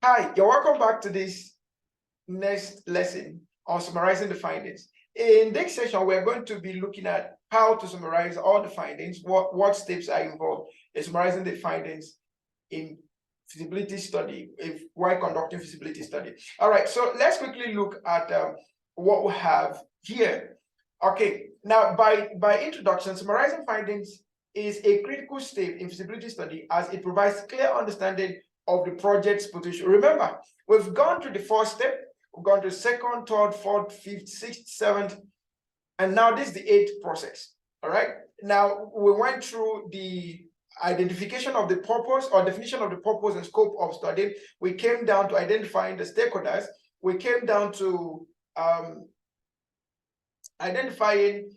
Hi, you're welcome back to this next lesson on summarizing the findings. In this session, we're going to be looking at how to summarize all the findings, what steps are involved in summarizing the findings in feasibility study, while conducting feasibility study. All right, so let's quickly look at what we have here. Okay, now by introduction, summarizing findings is a critical step in feasibility study as it provides clear understanding of the project's potential. Remember, we've gone through the first step, we've gone to second, third, fourth, fifth, sixth, seventh, and now this is the eighth process. All right. Now we went through the identification of the purpose or definition of the purpose and scope of study. We came down to identifying the stakeholders. We came down to identifying,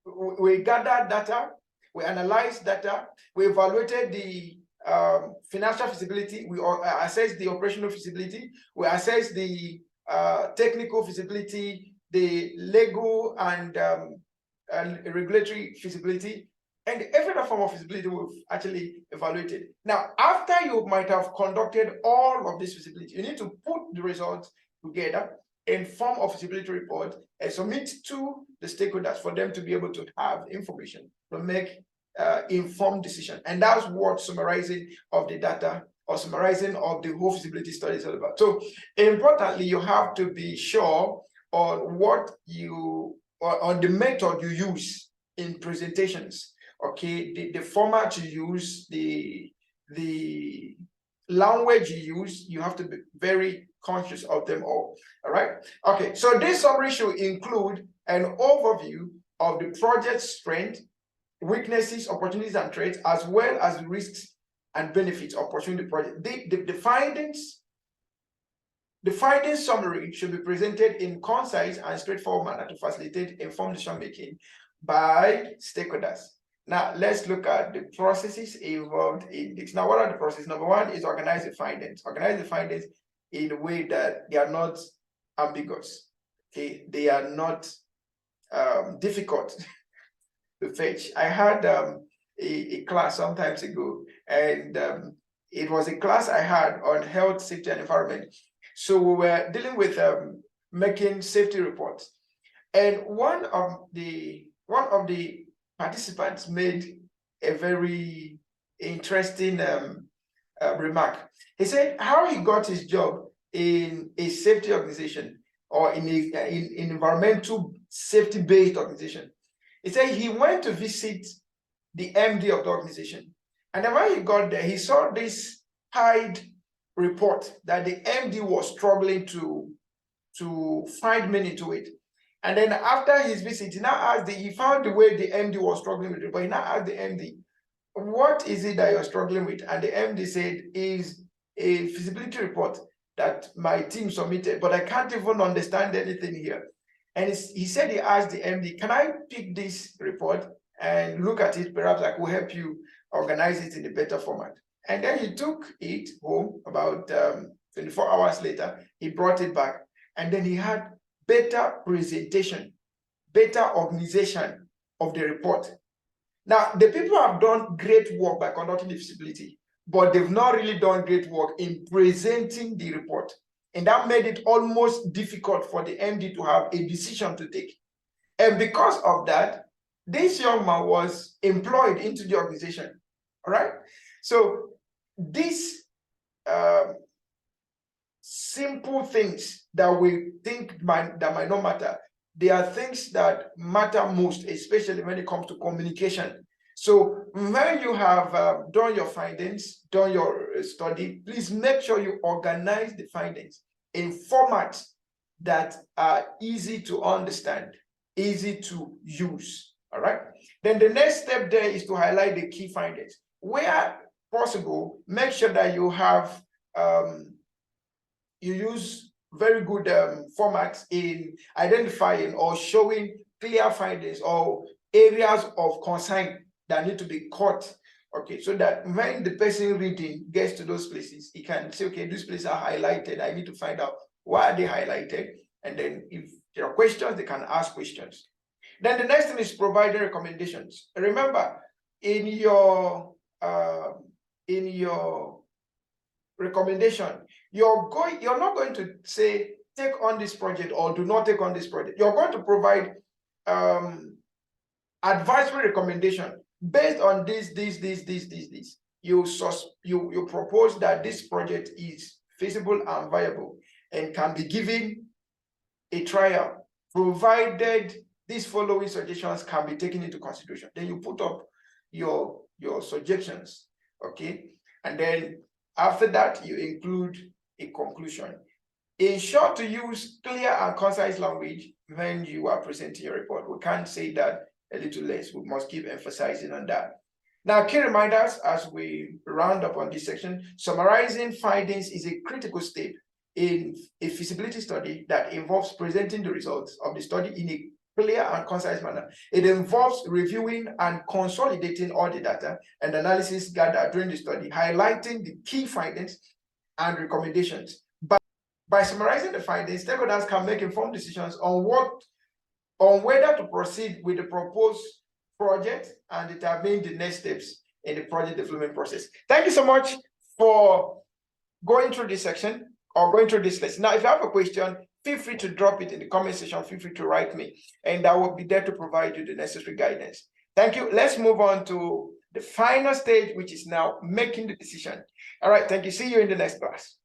we gathered data, we analyzed data, we evaluated the financial feasibility, we assessed the operational feasibility, we assessed the technical feasibility, the legal and regulatory feasibility, and every other form of feasibility we've actually evaluated. Now, after you might have conducted all of this feasibility, you need to put the results together in form of feasibility report and submit to the stakeholders for them to be able to have information to make informed decision. And that's what summarizing of the data or summarizing of the whole feasibility study is all about. So importantly, you have to be sure on what you, or on the method you use in presentations. Okay, the format you use, the language you use, you have to be very conscious of them all. All right. Okay, so this summary should include an overview of the project's strength, weaknesses, opportunities, and threats, as well as risks and benefits of pursuing the project. The findings summary should be presented in concise and straightforward manner to facilitate informed decision making by stakeholders. Now, let's look at the processes involved in this. Now, what are the processes? Number one is organize the findings. Organize the findings in a way that they are not ambiguous. Okay, they are not difficult to fetch. I had a class some times ago, and it was a class I had on health, safety, and environment. So we were dealing with making safety reports, and one of the participants made a very interesting remark. He said how he got his job in a safety organization or in environmental safety-based organization. He said he went to visit the MD of the organization. And then when he got there, he saw this tied report that the MD was struggling to find meaning to it. And then after his visit, he found the way the MD was struggling with it, but he now asked the MD, what is it that you're struggling with? And the MD said, is a feasibility report that my team submitted, but I can't even understand anything here. And he said he asked the MD, can I pick this report and look at it? Perhaps I could help you organize it in a better format. And then he took it home about 24 hours later. He brought it back. And then he had better presentation, better organization of the report. Now, the people have done great work by conducting the feasibility, but they've not really done great work in presenting the report. And that made it almost difficult for the MD to have a decision to take. And because of that, this young man was employed into the organization. All right. So these simple things that we think might not matter, they are things that matter most, especially when it comes to communication. So when you have done your findings, done your study, please make sure you organize the findings in formats that are easy to understand, easy to use. All right. Then the next step there is to highlight the key findings. Where possible, make sure that you have you use very good formats in identifying or showing clear findings or areas of concern that need to be caught. Okay, so that when the person reading gets to those places, he can say, okay, these places are highlighted. I need to find out why are they highlighted. And then if there are questions, they can ask questions. Then the next thing is providing recommendations. Remember, in your recommendation. You're not going to say take on this project or do not take on this project. You're going to provide advisory recommendation based on this. You propose that this project is feasible and viable and can be given a trial, provided these following suggestions can be taken into consideration. Then you put up your suggestions, okay? And then after that, you include a conclusion. Ensure to use clear and concise language when you are presenting your report. We can't say that a little less. We must keep emphasizing on that. Now, key reminders as we round up on this section. Summarizing findings is a critical step in a feasibility study that involves presenting the results of the study in a clear and concise manner. It involves reviewing and consolidating all the data and analysis gathered during the study, highlighting the key findings and recommendations. By summarizing the findings, stakeholders can make informed decisions on whether to proceed with the proposed project and determine the next steps in the project development process. Thank you so much for going through this section or going through this lesson. Now, if you have a question, feel free to drop it in the comment section. Feel free to write me, and I will be there to provide you the necessary guidance. Thank you. Let's move on to the final stage, which is now making the decision. All right. Thank you. See you in the next class.